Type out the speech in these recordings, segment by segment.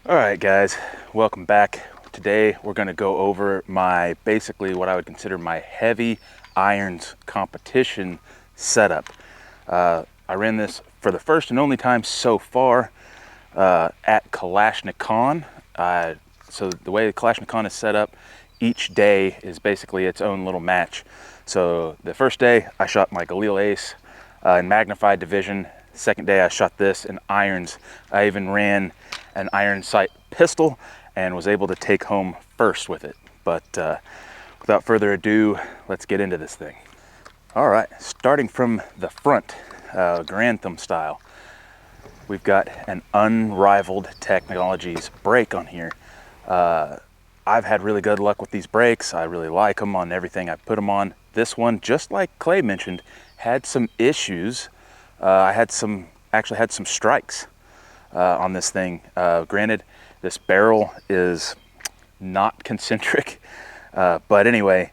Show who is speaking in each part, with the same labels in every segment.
Speaker 1: All right, guys, welcome back. Today we're going to go over basically what I would consider my heavy irons competition setup. I ran this for the first and only time so far at Kalashnikov. So the way the Kalashnikov is set up, each day is basically its own little match. So the first day I shot my Galil Ace in magnified division. Second day I shot this in irons. I even ran an iron sight pistol and was able to take home first with it. But without further ado, let's get into this thing. All right, starting from the front, Grantham style, we've got an unrivaled technologies brake on here. I've had really good luck with these brakes. I really like them on everything I've put them on. This one, just like Clay mentioned, had some issues. I actually had some strikes on this thing. Granted, this barrel is not concentric, but anyway,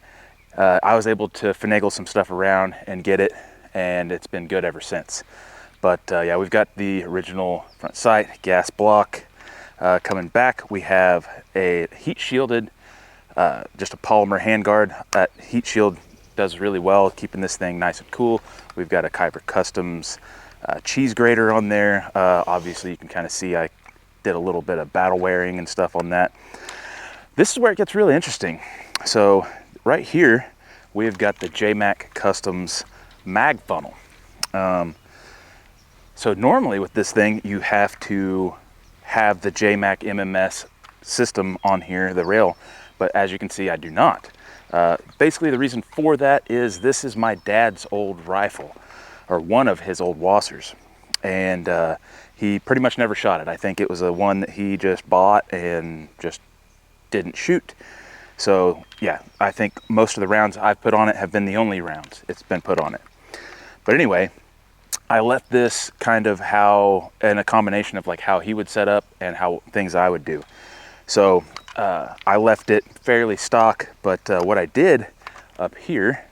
Speaker 1: I was able to finagle some stuff around and get it, and it's been good ever since. But yeah, we've got the original front sight, gas block. Coming back, we have a heat shielded, just a polymer handguard. That heat shield does really well, keeping this thing nice and cool. We've got a Kyber Customs cheese grater on there. Obviously, you can kind of see I did a little bit of battle wearing and stuff on that. This is where it gets really interesting. So right here, we've got the JMac Customs mag funnel. So normally with this thing, you have to have the JMac MMS system on here, the rail, but as you can see, I do not. Basically, the reason for that is this is my dad's old rifle, or one of his old WASRs, and he pretty much never shot it. I think it was a one that he just bought and just didn't shoot. So yeah, I think most of the rounds I've put on it have been the only rounds it's been put on it. But anyway, I left this kind of in a combination of like how he would set up and how things I would do. So I left it fairly stock, but what I did up here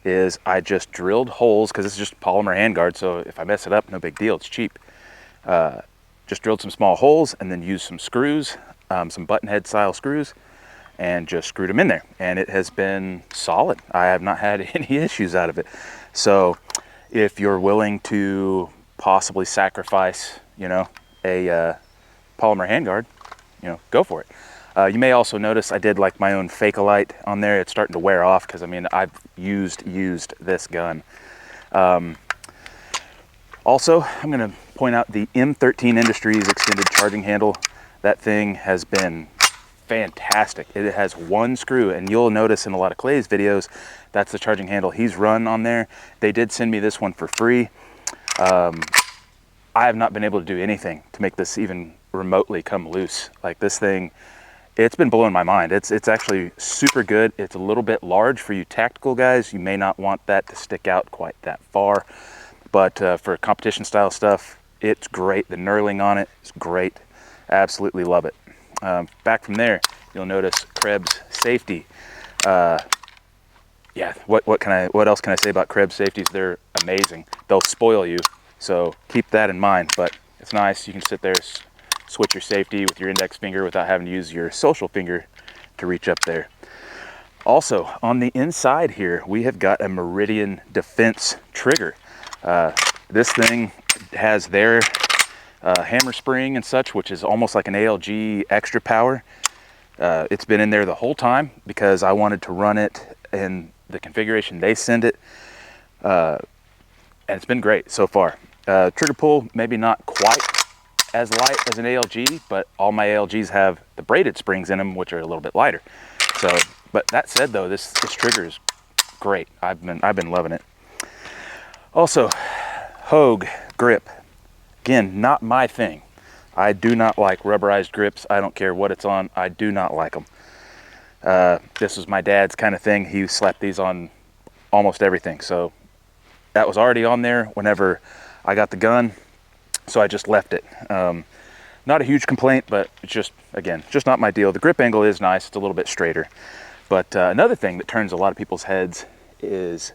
Speaker 1: is I just drilled holes, because this is just polymer handguard, so if I mess it up, no big deal, it's cheap. Just drilled some small holes and then used some screws, some button head style screws, and just screwed them in there. And it has been solid. I have not had any issues out of it. So if you're willing to possibly sacrifice, a polymer handguard, go for it. You may also notice I did like my own Fake-A-Lite on there. It's starting to wear off because I've used this gun. Also, I'm going to point out the M13 Industries extended charging handle. That thing has been fantastic. It has one screw, and you'll notice in a lot of Clay's videos, that's the charging handle he's run on there. They did send me this one for free. I have not been able to do anything to make this even remotely come loose. Like this thing, it's been blowing my mind. It's actually super good. It's a little bit large for you tactical guys. You may not want that to stick out quite that far, but for competition style stuff, it's great. The knurling on it is great. Absolutely love it. Back from there, you'll notice Krebs safety. Yeah, what else can I say about Krebs safeties? They're amazing. They'll spoil you, so keep that in mind. But it's nice. You can sit there, switch your safety with your index finger without having to use your social finger to reach up there. Also, on the inside here, we have got a Meridian Defense trigger. This thing has their hammer spring and such, which is almost like an ALG extra power. It's been in there the whole time because I wanted to run it in the configuration they send it, and it's been great so far. Trigger pull, maybe not quite as light as an ALG, but all my ALGs have the braided springs in them, which are a little bit lighter. So, but that said though, this trigger is great. I've been loving it. Also, Hogue grip. Again, not my thing. I do not like rubberized grips. I don't care what it's on. I do not like them. This was my dad's kind of thing. He slapped these on almost everything. So that was already on there whenever I got the gun. So I just left it. Not a huge complaint, but it's just, again, just not my deal. The grip angle is nice. It's a little bit straighter. But another thing that turns a lot of people's heads is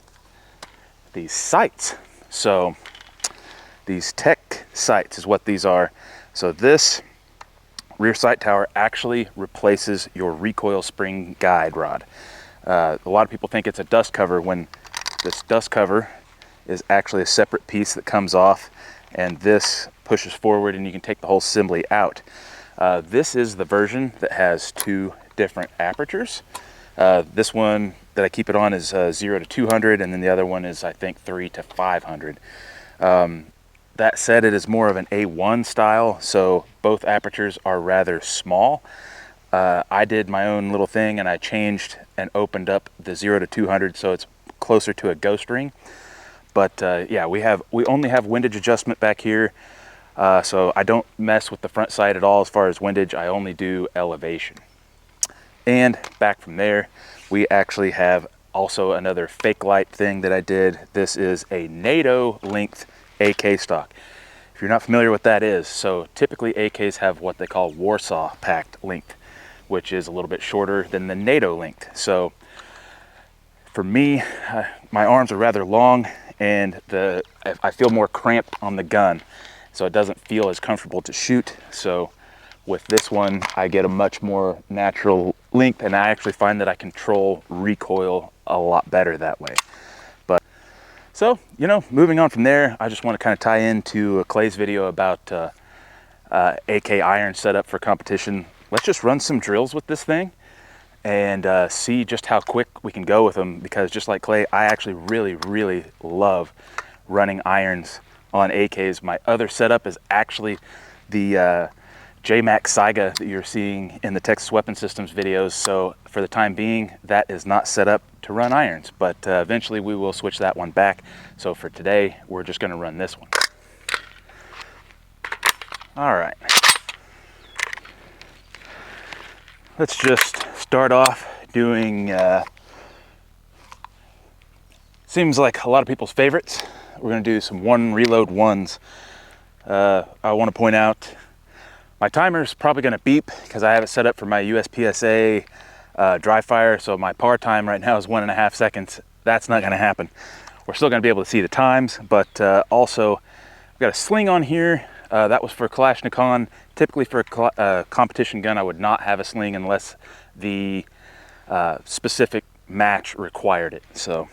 Speaker 1: these sights. So these tech sights is what these are. So this rear sight tower actually replaces your recoil spring guide rod. A lot of people think it's a dust cover, when this dust cover is actually a separate piece that comes off, and this pushes forward and you can take the whole assembly out. This is the version that has 2 different apertures. This one that I keep it on is 0 to 200, and then the other one is, I think, 3 to 500. That said, it is more of an A1 style, so both apertures are rather small. I did my own little thing and I changed and opened up the 0 to 200 so it's closer to a ghost ring. But yeah, we only have windage adjustment back here, so I don't mess with the front sight at all as far as windage. I only do elevation. And back from there, we actually have also another fake light thing that I did. This is a NATO length AK stock. If you're not familiar with that is, so typically AKs have what they call Warsaw packed length, which is a little bit shorter than the NATO length. So for me, my arms are rather long, and I feel more cramped on the gun, so it doesn't feel as comfortable to shoot. So with this one, I get a much more natural length, and I actually find that I control recoil a lot better that way. But so, you know, moving on from there, I just want to kind of tie into Clay's video about AK iron setup for competition. Let's just run some drills with this thing and see just how quick we can go with them, because just like Clay, I actually really love running irons on AKs. My other setup is actually the JMac Saiga that you're seeing in the Texas Weapon Systems videos. So for the time being, that is not set up to run irons, but eventually we will switch that one back. So for today, we're just going to run this one. All right. Let's just start off doing, seems like a lot of people's favorites. We're going to do some 1 reload 1s. I want to point out my timer is probably going to beep because I have it set up for my USPSA dry fire, so my par time right now is 1.5 seconds. That's not going to happen. We're still going to be able to see the times, but also I've got a sling on here. That was for Kalashnikov. Typically for a competition gun, I would not have a sling unless the specific match required it. So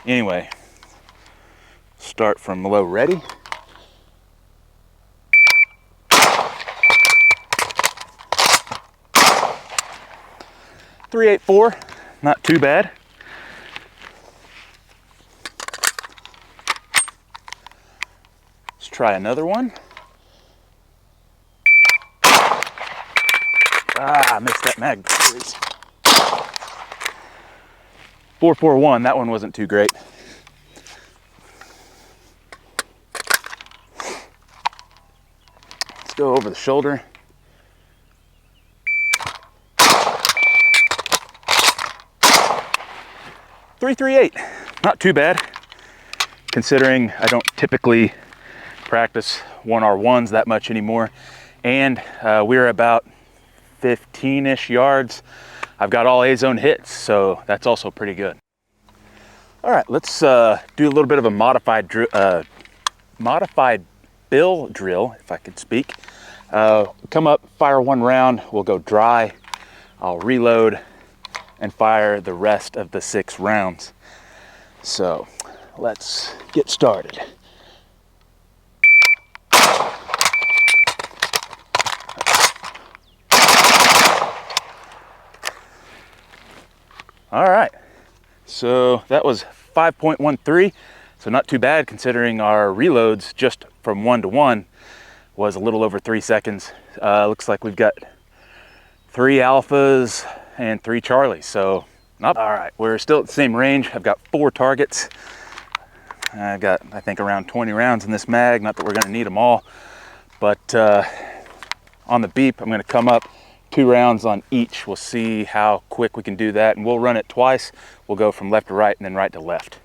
Speaker 1: anyway, start from low ready. .384, not too bad. Let's try another one. I missed that mag. 441, that one wasn't too great. Let's go over the shoulder. .338, not too bad, considering I don't typically practice 1R1s that much anymore. And we're about 15-ish yards. I've got all A-zone hits, so that's also pretty good. All right, let's do a little bit of a modified bill drill, if I could speak. Come up, fire 1 round, we'll go dry, I'll reload and fire the rest of the 6 rounds. So let's get started. All right, so that was 5.13, so not too bad considering our reloads just from 1 to 1 was a little over 3 seconds. Looks like we've got 3 alphas and 3 Charlies, so not all right. We're still at the same range. I've got 4 targets. I've got, I think, around 20 rounds in this mag. Not that we're going to need them all, but on the beep, I'm going to come up 2 rounds on each. We'll see how quick we can do that, and we'll run it twice. We'll go from left to right and then right to left.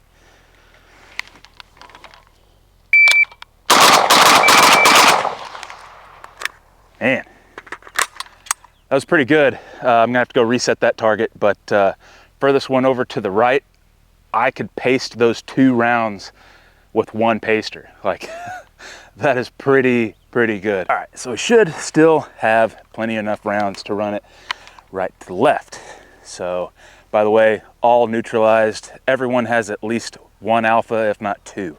Speaker 1: Man, that was pretty good. I'm gonna have to go reset that target, but furthest one over to the right, I could paste those 2 rounds with 1 paster. Like, that is pretty pretty good. All right, so we should still have plenty enough rounds to run it right to left. So, by the way, all neutralized. Everyone has at least one alpha, if not two.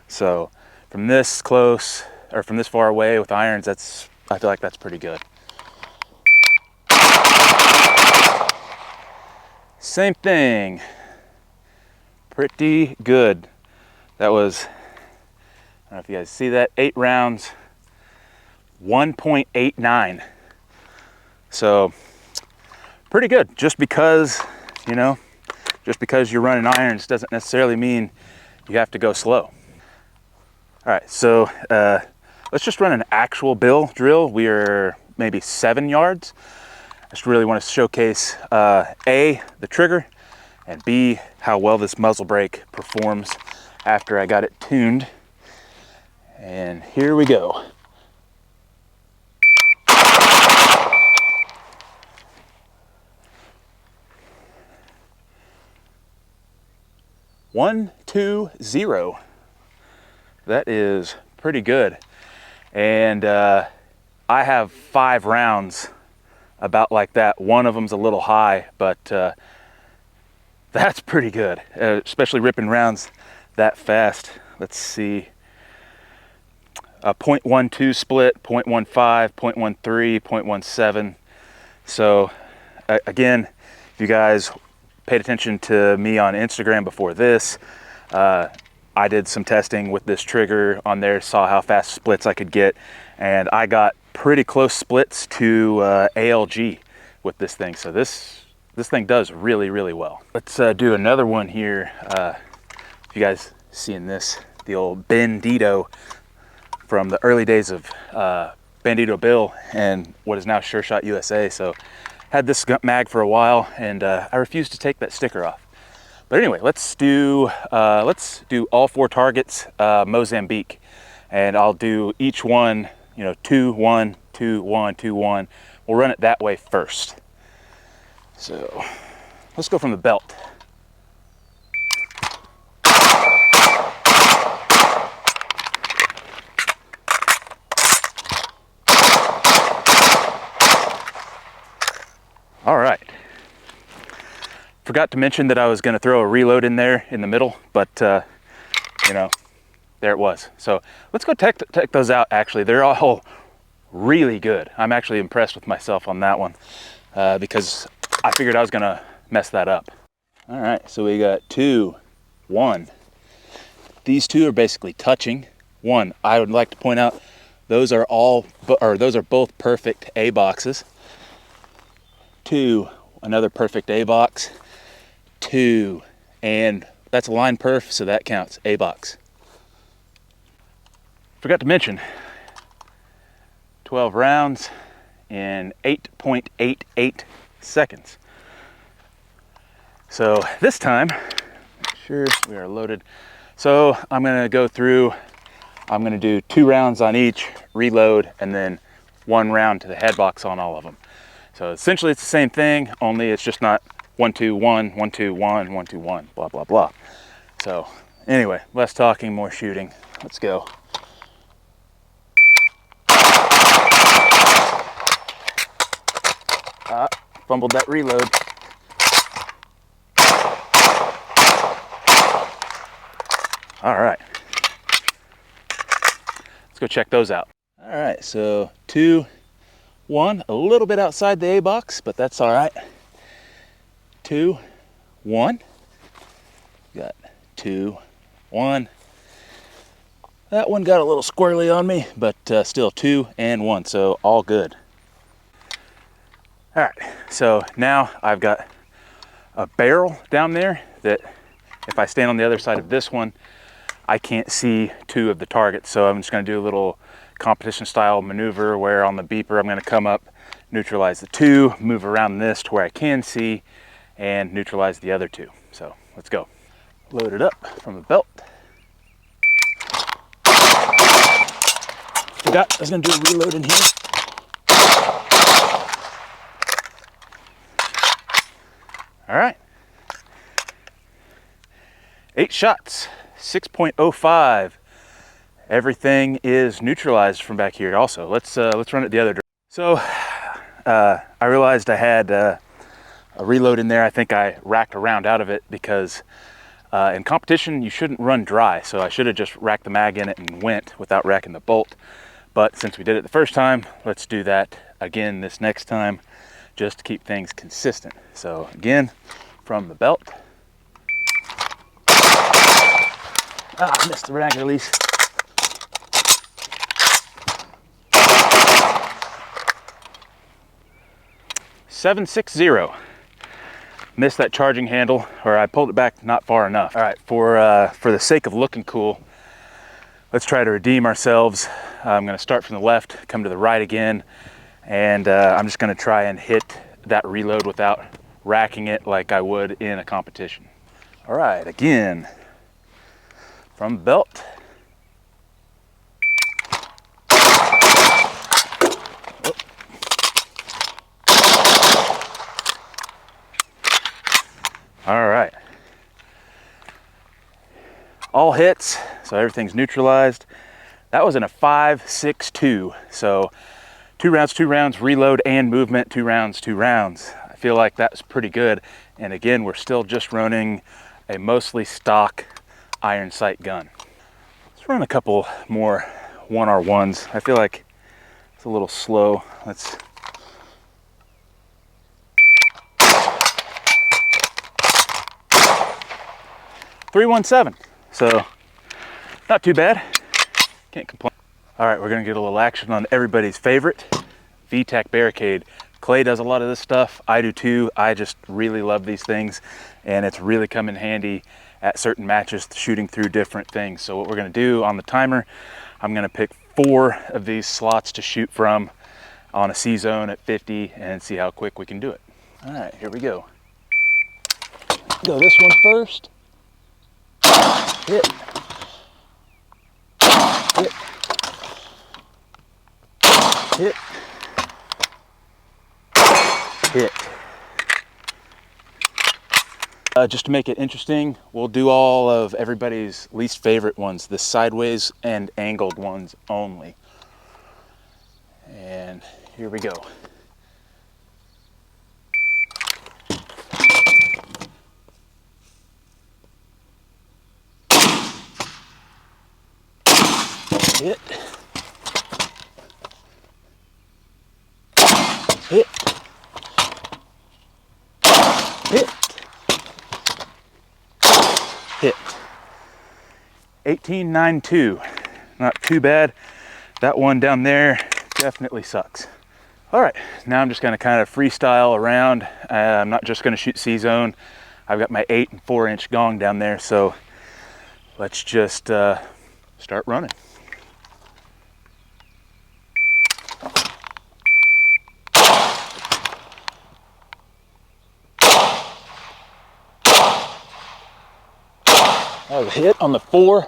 Speaker 1: So from this close, or from this far away with irons, I feel like that's pretty good. Same thing, pretty good. That was, I don't know if you guys see that, 8 rounds, 1.89. So pretty good. Just because, you know, just because you're running irons doesn't necessarily mean you have to go slow. All right, so let's just run an actual bill drill. We are maybe 7 yards. I just really want to showcase A, the trigger, and B, how well this muzzle brake performs after I got it tuned. And here we go. One, 2, 0. That is pretty good. And I have 5 rounds about like that. One of them's a little high, but that's pretty good, especially ripping rounds that fast. Let's see. A 0.12 split, 0.15, 0.13, 0.17. So again, if you guys paid attention to me on Instagram before this, I did some testing with this trigger on there, saw how fast splits I could get, and I got pretty close splits to ALG with this thing. So this thing does really, really well. Let's do another one here. If you guys seeing this, the old Bandito from the early days of Bandito Bill and what is now Sure Shot USA. So had this mag for a while, and I refused to take that sticker off. But anyway, let's do all 4 targets Mozambique, and I'll do each one, you know, 2, 1, 2, 1, 2, 1. We'll run it that way first. So let's go from the belt. All right. Forgot to mention that I was going to throw a reload in there in the middle, but you know, there it was. So let's go check those out. Actually, they're all really good. I'm actually impressed with myself on that one because I figured I was going to mess that up. All right, so we got 2, 1. These two are basically touching. 1, I would like to point out, those are both perfect A boxes. 2, another perfect A box. 2, and that's a line perf, so that counts, A box. Forgot to mention, 12 rounds in 8.88 seconds. So this time, make sure we are loaded. So I'm gonna go through, I'm gonna do 2 rounds on each, reload, and then 1 round to the head box on all of them. So essentially it's the same thing, only it's just not 1, 2, 1, 1, 2, 1, 1, 2, 1, blah, blah, blah. So anyway, less talking, more shooting. Let's go. Fumbled that reload. All right. Let's go check those out. All right, so 2, 1, a little bit outside the A box, but that's all right. 2, 1. Got 2, 1. That one got a little squirrely on me, but still 2 and 1, so all good. All right, so now I've got a barrel down there that if I stand on the other side of this one, I can't see 2 of the targets. So I'm just gonna do a little competition style maneuver where on the beeper, I'm gonna come up, neutralize the 2, move around this to where I can see, and neutralize the other 2. So let's go. Load it up from the belt. Forgot I was gonna do a reload in here. All right. 8 shots, 6.05. everything is neutralized from back here also. Let's run it the other direction. So I realized I had a reload in there. I think I racked a round out of it because in competition you shouldn't run dry, so I should have just racked the mag in it and went without racking the bolt. But since we did it the first time, let's do that again this next time, just to keep things consistent. So again, from the belt. I missed the rag release. .760. Missed that charging handle, or I pulled it back not far enough. All right, for the sake of looking cool, let's try to redeem ourselves. I'm gonna start from the left, come to the right again, and I'm just gonna try and hit that reload without racking it like I would in a competition. All right, again, from the belt. All right. All hits, so everything's neutralized. That was in a 5.62, so 2 rounds, reload and movement, 2 rounds. I feel like that's pretty good. And again, we're still just running a mostly stock iron sight gun. Let's run a couple more 1R1s. I feel like it's a little slow. Let's. .317, so not too bad. Can't complain. All right, we're gonna get a little action on everybody's favorite, VTAC Barricade. Clay does a lot of this stuff. I do too. I just really love these things, and it's really come in handy at certain matches, shooting through different things. So what we're gonna do on the timer, I'm gonna pick 4 of these slots to shoot from on a C zone at 50 and see how quick we can do it. All right, here we go. Go this one first. Hit. Hit. Hit. Hit. Just to make it interesting, we'll do all of everybody's least favorite ones, the sideways and angled ones only. And here we go. Hit. Hit. Hit. Hit. 18.92. Not too bad. That one down there definitely sucks. All right, now I'm just gonna kind of freestyle around. I'm not just gonna shoot C-zone. I've got my 8 and 4 inch gong down there, so let's just start running. That was a hit on the 4.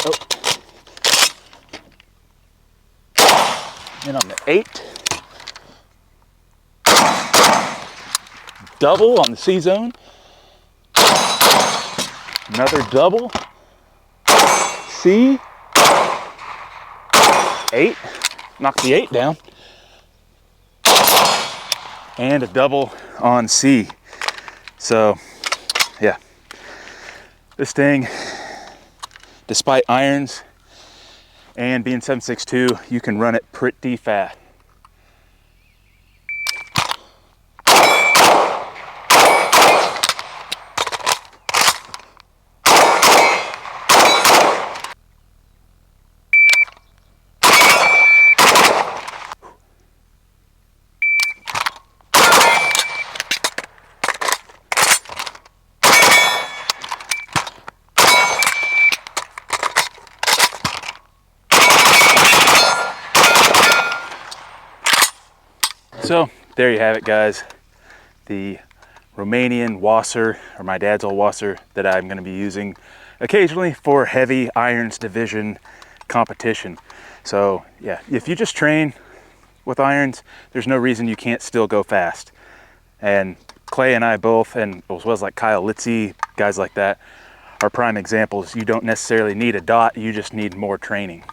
Speaker 1: Oh. And on the 8. Double on the C zone. Another double. C. 8. Knock the 8 down. And a double on C. So, yeah. This thing, despite irons and being 7.62, you can run it pretty fast. So there you have it, guys. The Romanian WASR, or my dad's old WASR, that I'm going to be using occasionally for heavy irons division competition. So yeah, if you just train with irons, there's no reason you can't still go fast. And Clay and I both, and as well as like Kyle Litzy, guys like that, are prime examples. You don't necessarily need a dot, you just need more training.